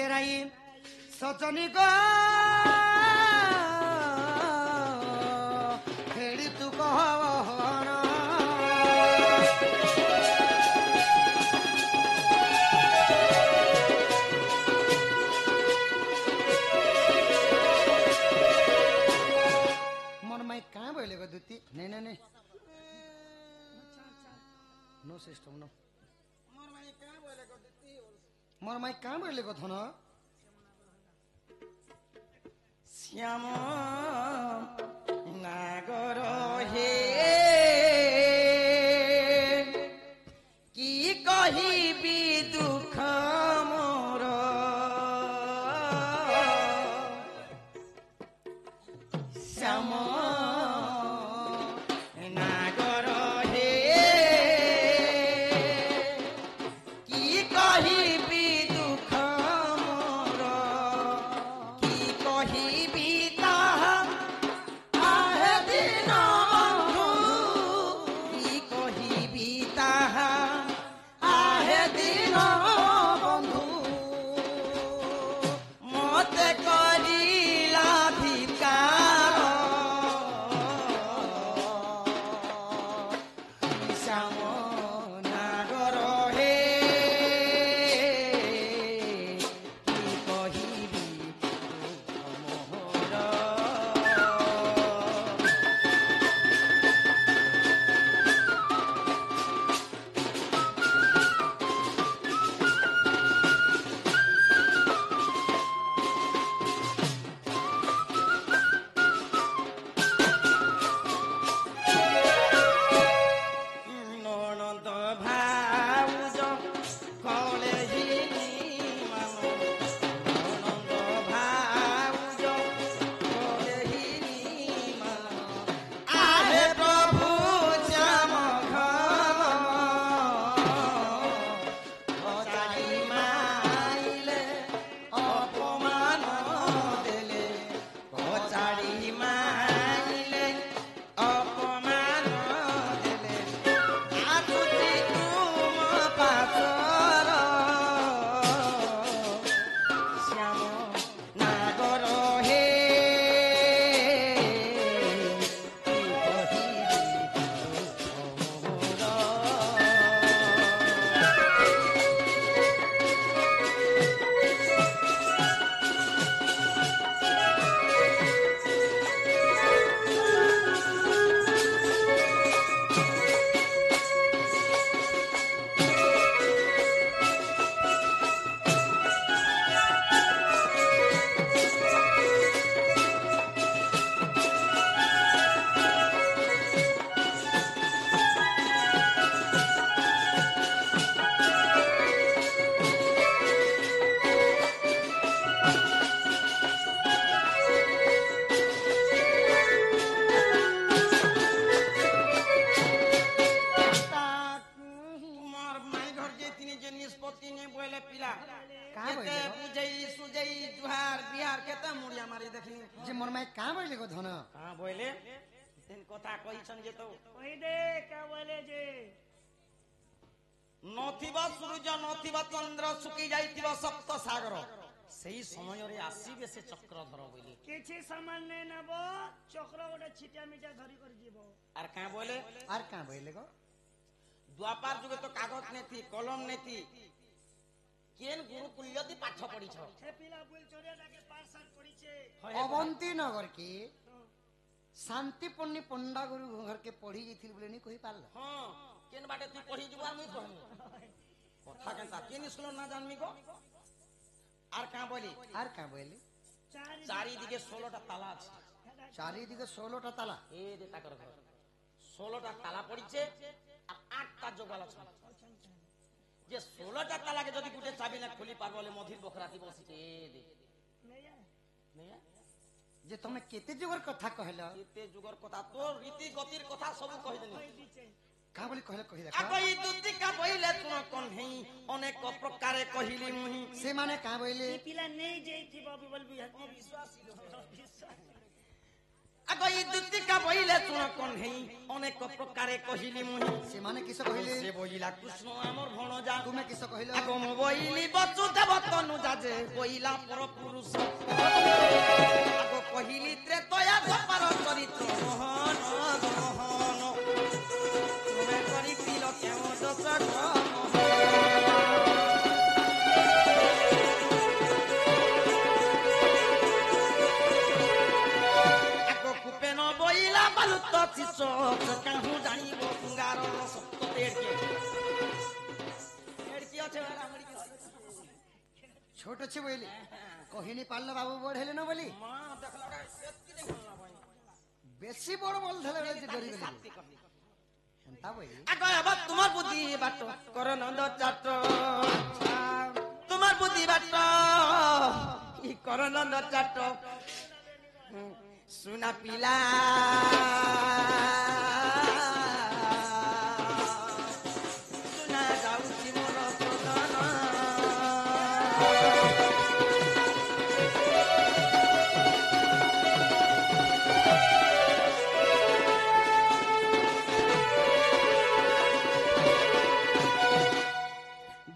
केराई सजनी गो हेड़ी तू कहण मन माई कहाँ बोले गो दुती नहीं नहीं नहीं नो सिस्टम नो मोर माई कहाँ बोले गो थन श्याम नागर हे की कहिबी दुख मोर श्याम नागर हे की कहिबी दुख मोर की कहिबी ताहा आहे दिन बंधु की कहिबी ताहा आहे दिन बंधु मते करिला धिकार श्याम नागर हे की कहिबी दुख मोर ননদ ভাউজ কলেহিনী মান ননদ ভাউজ কলেহিনী মান আহে প্রভু শ্যাম ঘন অচারি মাইলে অপমান দেলে অচারি মাইলে অপমান দেলে আকুতি তুম পাথর শ্যাম নাগর হে কি কহিবি দুঃখ মোর তোমার মাই ঘর যে তিনি যে নিষ্পত্তি নে বলে পিলা কাঁ কেতে বইলে গো? বুঝাই সুজাই জুহার বিহার কেতে মুড়িয়া মারি দেখনি যে মোর মাই কাঁ বইলে গো ধন হ্যাঁ বইলে তিন কথা কইছন যে তো কই দে কা বলে যে নথিবা সূর্য নথিবা চন্দ্র শুকি যাইতিবা সপ্ত সাগর সেই সময়রে আসিবে সে চক্রধর বইলে কিছু সামান নে নেব চক্র ওটা ছিটা মিটা ধরি করে দিব আর কাঁ বলে আর কাঁ বইলে গো দ্বাপার যুগে তো কাগজ নেতি কলম নেতি কেন গুরুকুল্যতি পাঠ পড়িছ সে পিলা বুল চড়িয়াটাকে পাঠশাল পড়িছে অবন্তী নগর के शांतिपूर्ण पंडा गुरु घर के पढ़ी जाइथिल बोले नी कहि पारल হ্যাঁ কেন বাটে তুই পড়ি যাবা আমি কহমু কথা কেনতা কেন শুনো না জানমি গো আর কাঁ বলি আর কাঁ বইলে চারিদিকে 16টা তালা আছে চারিদিকে 16টা তালা এই যে তাকর ঘর 16টা তালা পড়িছে আর 8টা জোগাল আছে যে 16টা তালাকে যদি গুটে চাবি না খুলি পারবো বলে মধির বখরাতি বসিছে এ দে নেয়া নেয়া যে তুমি কেতে যুগর কথা कहल কেতে যুগর কথা তো রীতি গতির কথা সব কই দেনি কই দিছে का बोली कहले कहि देख আগই দুতিকা বইলে তুন কোন হেই অনেক প্রকারে কহিলি মুহি से माने का बोले এই পিলা নেই যেইথি বাবু বলবি বিশ্বাস আগ ই দুতিকা বইলে চুণ কণ্ঠেই অনেক প্রকারে কহিলি মুহি ସେମାନେ କିସ କହିଲେ সে বইলা কৃষ্ণ আমার ভণজা ତୁମେ କିସ କହିଲ আগ মো বইলি বচুদেব তনুজা যে বইলা পর পুরুষ আগ কহিলি ত্রেতয়া দ্বাপর চরিত্র মোহন মোহন তুমি করিছিল কেউ দোষ বালুত চিচ কাহু জানিব কুঙ্গার সত্য এড়কি আছে ছোট ଅଛି ବୋଇଲି କହିନି ପାରିଲ ବାବୁ ବଡ ହେଲେ ନ ବୋଲି মা দেখলা সেতি দেখল না ভাই ବେଶୀ ବଡ ବଲ ଧଲେ ବେଳେ ଯେ ଡରି ଗଲି ଏନ୍ତା ବୋଇଲି আগ এবার তোমার বুদ্ধি বাট কর নন্দ চাট তোমার বুদ্ধি বাট ই কর নন্দ চাট সুনা পিলা সুনা যাଉଛି মোর প্রধান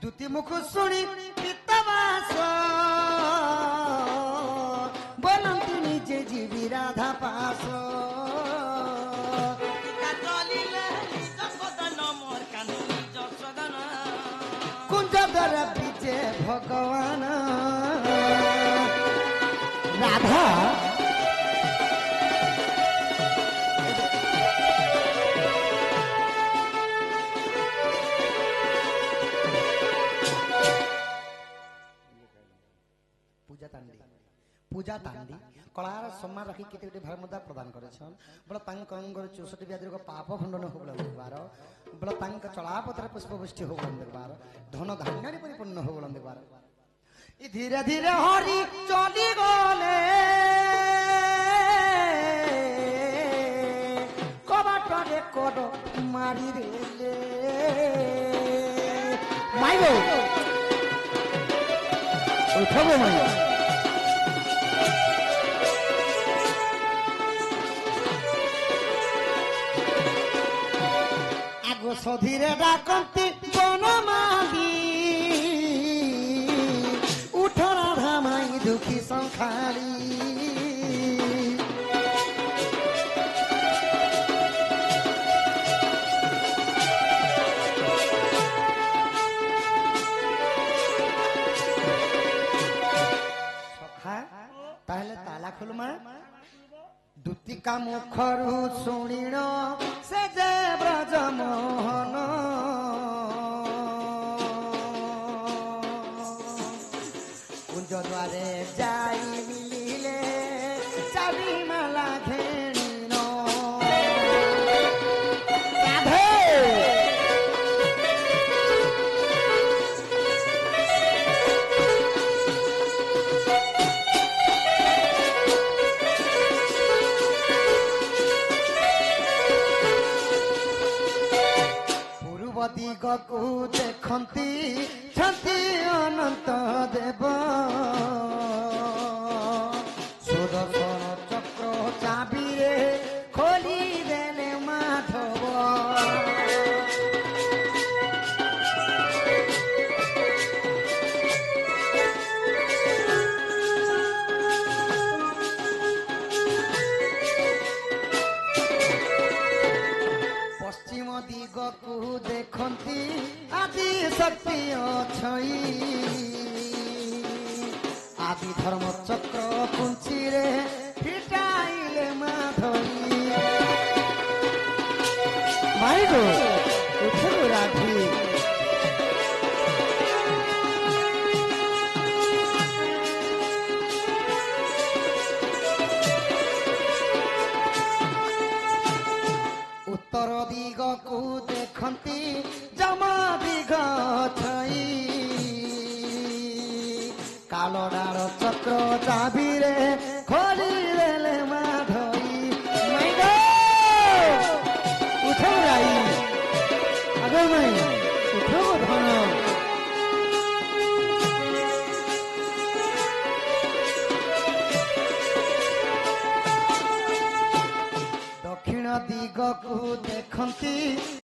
ଦୁତି ମୁଖ ଶୁଣି ପିତାବାସ ବୋଲନ୍ତି ନିଜେ ଯିବି ରାଧା ପାସ চলিলে নিজ সদন মোর কানু নিজ সদন କୁଞ୍ଜ ଦ୍ୱାର ବିଜେ ଭଗବାନ ରାଧା ପୂଜା ତାଣ୍ଡି କଳାର ସମ୍ମାନ ରଖି କେତେ ଗୋଟେ ଭାର ପ୍ରଦାନ କରେଛନ୍ ବୋଲେ ତାଙ୍କ ଅଙ୍ଗର 64 ବ୍ୟାଧିର ପାପ ଖଣ୍ଡନ ହୋ ବୋଲେ ଦେଖବାର ବୋଲେ ତାଙ୍କ ଚଳାପଥରେ ପୁଷ୍ପବୃଷ୍ଟି ହୋ ବୋଲେ ଦେଖବାର ଧନ ଧାନ୍ୟରେ ପରିପୂର୍ଣ୍ଣ ହୋ ବୋଲେ ଦେଖବାର ଇ ଧୀରେ ଧୀରେ ହରି ଚଲି ଗଲେ କବାଟରେ କୋଡ ମାରି ଦେଲେ ମାଇଗো ଉଠବ ମାଇ ସଧୀରେ ଡାକନ୍ତି ବନମାଲି ଉଠ ରାଧା ମାଇ ଦୁଃଖୀ ସଂଖାଳି ସଖା ତାହେଲେ ତାଲା ଖୋଲମା ଦୁତିକା ମୁଖରୁ ଶୁଣିଣ ସେ ଯେ ବ୍ରଜ ମୋହନ କୁଞ୍ଜ ଦ୍ୱାରେ ଯାଇ ମିଳିଲେ ଚାବି ମାଲା ଘେଣିଣ ରାଧେ ଦିଗକୁ ଦେଖନ୍ତି ଛନ୍ତି ଅନନ୍ତ ଦେବ ସୁଦର୍ଶନ ଚକ୍ର ଚାବିରେ ଖୋଲି ଦେଲେ ମାଧବ ପଶ୍ଚିମ ଦିଗକୁ ଦେଖନ୍ତି ଆଦି ଶକ୍ତି ଅଛଇ ଆଦି ଧର୍ମ ଚକ୍ର କୁଞ୍ଚିରେ ଫିଟାଇଲେ ମାଧଇ ମାଇଗୋ ଉଠିବୁ ରାଧି ଉତ୍ତର ଦିଗକୁ ଦେଖନ୍ତି ଯମ ଦିଗ ଛଇ କାଲଡାର ଚକ୍ର ଚାବିରେ ଖୋଲି ଦେଲେ ମାଧଇ ଉଠଉ ରାଇ ଆଗ ମାଇ ଉଠଉ ଧନ ଅଛନ୍ତି